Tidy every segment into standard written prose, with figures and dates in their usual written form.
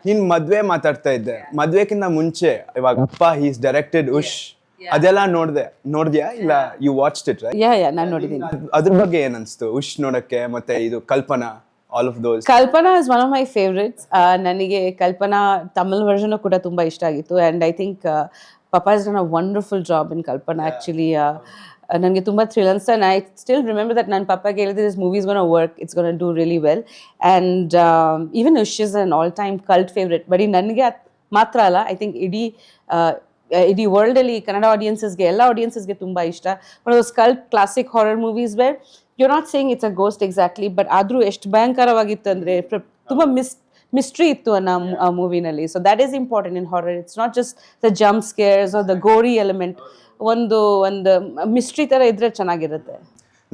ನೀನ್ ಮದ್ವೆ ಮಾತಾಡ್ತಾ ಇದ್ದೆ, ಮದ್ವೆಕ್ಕಿಂತ ಮುಂಚೆ ಇವಾಗ ಅಪ್ಪ ಹೀಸ್ ಡೈರೆಕ್ಟೆಡ್ ಉಶ್, ಅದೆಲ್ಲ ನೋಡ್ದ್ಯಾ ಇಲ್ಲ ಯು ವಾಚ್ಡ್ ಇಟ್ ರೈಟ್? ಯಾ ನಾನು ನೋಡಿದ್ದೀನಿ. ಅದ್ರ ಬಗ್ಗೆ ಏನ್ ಅನ್ಸ್ತು ಉಶ್ ನೋಡಕ್ಕೆ? ಮತ್ತೆ ಇದು Kalpana, all of those. Kalpana is one of my favourites. ನನಗೆ ಕಲ್ಪನಾ ತಮಿಳ್ ವರ್ಷನ್ ಕೂಡ ತುಂಬಾ ಇಷ್ಟ ಆಗಿತ್ತು. ಅಂಡ್ ಐ ಥಿಂಕ್ ಪಪ್ಪ is done a wonderful job in Kalpana. Actually ನನಗೆ ತುಂಬ ಥ್ರಿಲ್ ಅನ್ಸ್ತು. And I still remember that ನನ್ನ ಪಪ್ಪಗೆ ಹೇಳಿದ್ರೆ this movie is gonna work, it's gonna do really well. And even ಉಶ್ is an all time cult favourite. ಬರೀ ನನಗೆ ಮಾತ್ರ ಅಲ್ಲ, ಐ ಥಿಂಕ್ ಇಡೀ ವರ್ಲ್ಡಲ್ಲಿ ಕನ್ನಡ ಆಡಿಯನ್ಸಸ್ಗೆ, ಎಲ್ಲ ಆಡಿಯನ್ಸಸ್ಗೆ ತುಂಬ ಇಷ್ಟ. But those cult classic horror movies where you not saying it's a ghost exactly, but ಆದರೂ ಎಷ್ಟು ಭಯಂಕರವಾಗಿತ್ತು ಅಂದರೆ ತುಂಬ ಮಿಸ್ಟ್ರಿ ಇತ್ತು ಆ ಮೂವಿನಲ್ಲಿ. So that is important in horror. It's not just the jump scares or the gory element. ಒಂದು mystery ಥರ ಇದ್ರೆ ಚೆನ್ನಾಗಿರುತ್ತೆ.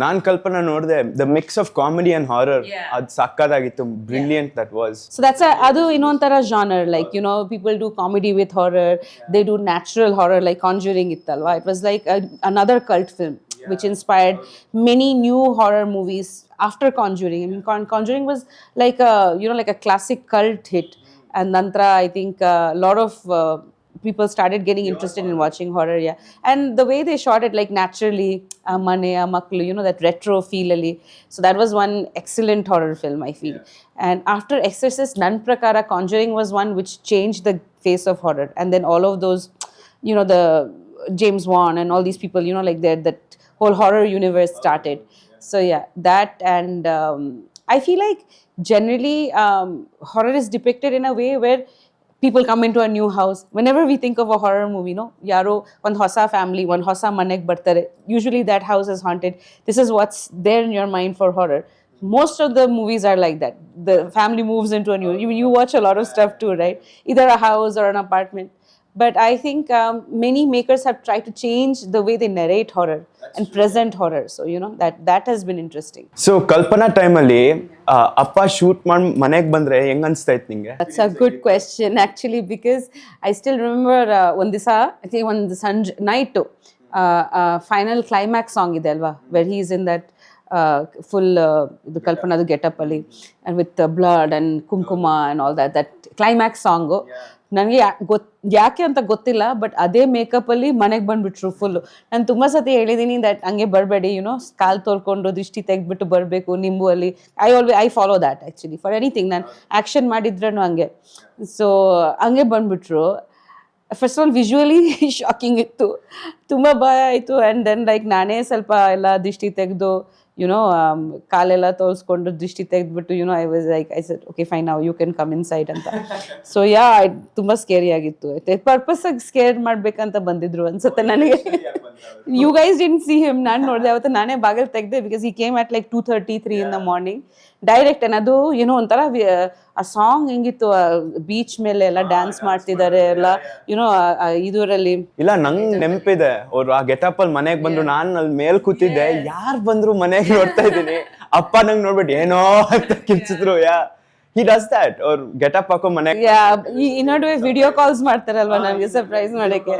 ನಾನ್ ಕಲ್ಪನಾ ನೋಡಿದೆ, the mix of comedy and horror, ಅದು ಸಕ್ಕತ್ತಾಗಿತ್ತು. Brilliant that was. So that's ಅದು ಇನ್ನೊಂಥರ genre. Like you know people do comedy with horror, they do natural horror like conjuring ಇತ್ತಲ್ವಾ. It was like another cult film which inspired many new horror movies after Conjuring. I mean, Conjuring was like a classic cult hit, and nantra I think a lot of people started getting interested in watching horror. And the way they shot it, like naturally, mane maklu, that retro feel ali. So that was one excellent horror film, I feel. And after Exorcist, nan prakara Conjuring was one which changed the face of horror. And then all of those, the James Wan and all these people, like that whole horror universe started. So that. And I feel like generally horror is depicted in a way where people come into a new house. Whenever we think of a horror movie, yaro one hosa family, one hosa manek bartare, usually that house is haunted. This is what's there in your mind for horror. Most of the movies are like that. The family moves into a new, you watch a lot of stuff too, right? Either a house or an apartment. But I think many makers have tried to change the way they narrate horror and present horror. So, that has been interesting. So, Kalpana time ಅಲ್ಲಿ ಅಪ್ಪ shoot ಮಾಡಿ ಮನೆಗೆ ಬಂದ್ರೆ ಹೆಂಗ್ ಅನ್ಸ್ತಾ ಇತ್ತು ನಿಂಗೆ? That's a good question actually, because I still remember one night final climax song ಇದೆ ಅಲ್ವಾ, where he is in that full the Kalpana getup ಅಲ್ಲಿ, and with the blood and kumkuma and all that climax song. ನನಗೆ ಯಾಕೆ ಅಂತ ಗೊತ್ತಿಲ್ಲ, but ಅದೇ makeup ಅಲ್ಲಿ ಮನೆಗೆ ಬಂದ್ಬಿಟ್ರು ಫುಲ್ಲು. ನಾನು ತುಂಬ ಸತಿ ಹೇಳಿದ್ದೀನಿ ದಟ್ ಹಂಗೆ ಬರಬೇಡಿ, ಕಾಲು ತೊಳ್ಕೊಂಡು ದೃಷ್ಟಿ ತೆಗೆದ್ಬಿಟ್ಟು ಬರಬೇಕು ನಿಂಬು ಅಲ್ಲಿ. I follow that actually for anything. ನಾನು ಆ್ಯಕ್ಷನ್ ಮಾಡಿದ್ರೂ ಹಂಗೆ. ಸೊ ಹಂಗೆ ಬಂದ್ಬಿಟ್ರು. First of all visually shocking ಇತ್ತು, ತುಂಬ ಭಯ ಆಯಿತು. ಆ್ಯಂಡ್ ದೆನ್ ಲೈಕ್ ನಾನೇ ಸ್ವಲ್ಪ ಎಲ್ಲ ದೃಷ್ಟಿ ತೆಗೆದು ಕಾಲೆಲ್ಲ ತೋರಿಸ್ಕೊಂಡು ದೃಷ್ಟಿ ತೆಗೆದ್ಬಿಟ್ಟು I was like I said okay fine, now you can come inside ಅಂತ. ಸೊ ತುಂಬ ಸ್ಕೇರಿ ಆಗಿತ್ತು. ಪರ್ಪಸ್ ಆಗಿ ಸ್ಕೇರ್ ಮಾಡ್ಬೇಕಂತ ಬಂದಿದ್ರು ಅನ್ಸುತ್ತೆ ನನಗೆ. You guys didn't see him. ನಾನು ನೋಡಿದೆ ಅವತ್ತು, ನಾನೇ ಬಾಗಿಲು ತೆಗೆದೆ, because he came at like 2:33 in the morning direct. and ಅದು ಒಂಥರ ಆ ಸಾಂಗ್ ಹೆಂಗಿತ್ತು, ಬೀಚ್ ಮೇಲೆ ಎಲ್ಲ ಡ್ಯಾನ್ಸ್ ಮಾಡ್ತಿದ್ದಾರೆ ಎಲ್ಲ ಇದರಲ್ಲಿ. ಇಲ್ಲ, ನಂಗೆ ನೆನಪಿದೆ, ಅವ್ರು ಆ ಗೆಟಪ್ ಅಲ್ಲಿ ಮನೆಗೆ ಬಂದ್ರು, ನಾನು ಅಲ್ಲಿ ಮೇಲ್ ಕೂತಿದ್ದೆ, ಯಾರು ಬಂದ್ರು ಮನೆಗೆ ನೋಡ್ತಾ ಇದ್ದೀನಿ, ಅಪ್ಪ ನಂಗೆ ನೋಡ್ಬಿಟ್ಟು ಏನೋ ಅಂತ ಕಿರ್ಚಿದ್ರು. he does that, or getup ಹಾಕೋ ಮನೆಗೆ ಈ ನಡುವೆ ವಿಡಿಯೋ ಕಾಲ್ಸ್ ಮಾಡ್ತಾರಲ್ವಾ ನಮ್ಗೆ ಸರ್ಪ್ರೈಸ್ ಮಾಡಕ್ಕೆ.